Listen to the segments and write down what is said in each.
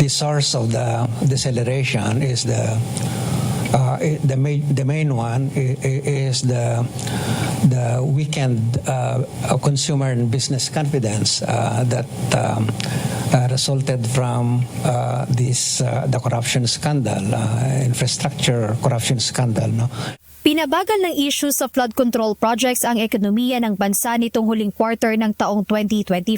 the source of the deceleration is the main one is the weakened consumer and business confidence that resulted from the corruption scandal, infrastructure corruption scandal, no? Pinabagal ng issue sa flood control projects ang ekonomiya ng bansa nitong huling quarter ng taong 2025.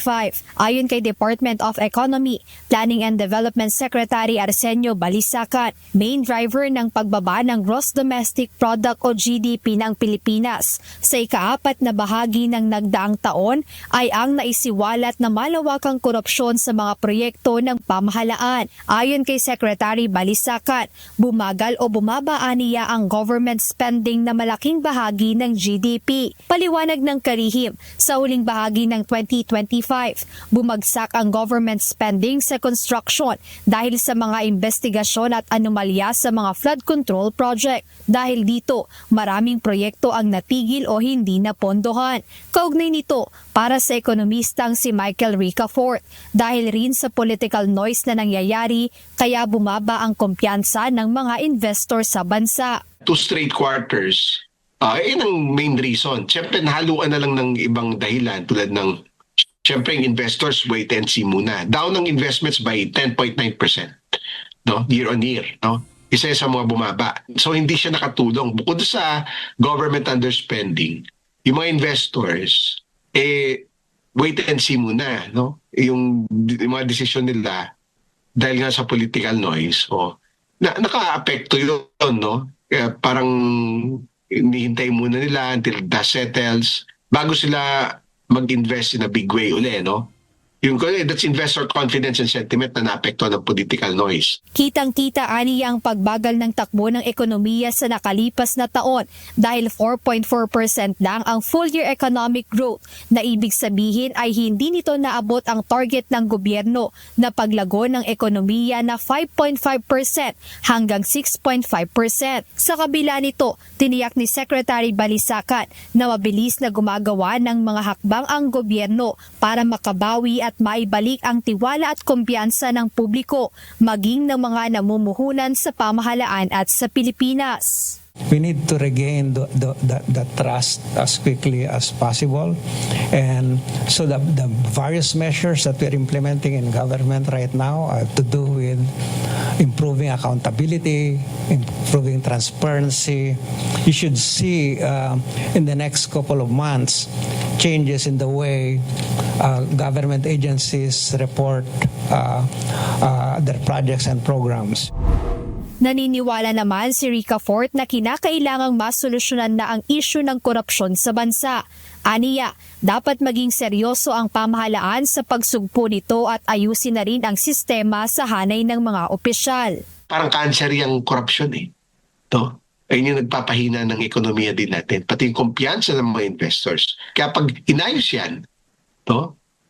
Ayon kay Department of Economy, Planning and Development Secretary Arsenio Balisacan, main driver ng pagbaba ng Gross Domestic Product o GDP ng Pilipinas sa ikaapat na bahagi ng nagdaang taon ay ang naisiwalat na malawakang korupsyon sa mga proyekto ng pamahalaan. Ayon kay Secretary Balisacan, bumagal o bumaba aniya ang government spending na malaking bahagi ng GDP. Paliwanag ng Kalihim, sa huling bahagi ng 2025, bumagsak ang government spending sa construction dahil sa mga investigasyon at anomalya sa mga flood control project. Dahil dito, maraming proyekto ang natigil o hindi napondohan. Kaugnay nito, para sa ekonomistang si Michael Ricafort, dahil rin sa political noise na nangyayari, kaya bumaba ang kumpiyansa ng mga investor sa bansa. 2 straight quarters, yun ang main reason. Siyempre, nahaluan na lang ng ibang dahilan tulad ng, siyempre, investors wait and see muna. Down ng investments by 10.9%, no? Year on year. No? Isa sa mga bumaba. So, hindi siya nakatulong. Bukod sa government underspending, yung mga investors, wait and see muna. No? Yung mga desisyon nila, dahil nga sa political noise, naka-apekto yun, no? Kaya parang hinihintay muna nila until dust settles bago sila mag-invest in a big way uli, no? That's investor confidence and sentiment na naapekto ng political noise. Kitang-kita aniya ang pagbagal ng takbo ng ekonomiya sa nakalipas na taon dahil 4.4% lang ang full-year economic growth na ibig sabihin ay hindi nito naabot ang target ng gobyerno na paglago ng ekonomiya na 5.5% hanggang 6.5%. Sa kabila nito, tiniyak ni Secretary Balisacan na mabilis na gumagawa ng mga hakbang ang gobyerno para makabawi at maibalik ang tiwala at kumpiyansa ng publiko, maging ng mga namumuhunan sa pamahalaan at sa Pilipinas. We need to regain the trust as quickly as possible. And so the various measures that we're implementing in government right now have to do with improving accountability, improving transparency. You should see in the next couple of months changes in the way government agencies report their projects and programs. Naniniwala naman si Ricafort na kinakailangang masolusyonan na ang isyu ng korupsyon sa bansa. Aniya, dapat maging seryoso ang pamahalaan sa pagsugpo nito at ayusin na rin ang sistema sa hanay ng mga opisyal. Parang cancer yung korupsyon Ayun yung nagpapahina ng ekonomiya din natin, pati yung kumpiyansa ng mga investors. Kaya pag inayos yan,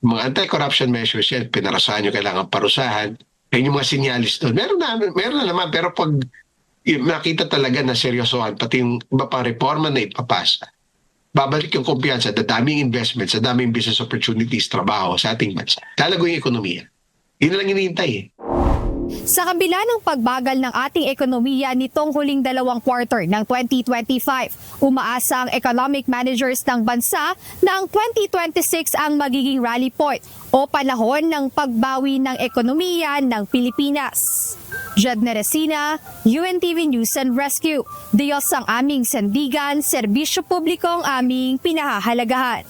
mga anti-corruption measures yan, pinarasahan nyo kailangan parusahan, ayun yung mga sinyalis doon. Meron na naman, pero pag nakita talaga na seryosohan, pati yung iba pang reforma na ipapasa, babalik yung kumpiyansa, daming investments, daming business opportunities, trabaho sa ating bansa. Lalago yung ekonomiya. Yun lang hinihintay Sa kabila ng pagbagal ng ating ekonomiya nitong huling 2 quarter ng 2025, umaasa ang economic managers ng bansa na ang 2026 ang magiging rally point o panahon ng pagbawi ng ekonomiya ng Pilipinas. Jed Neresina, UNTV News and Rescue. Diyos ang aming sandigan, serbisyo publiko ang aming pinahahalagahan.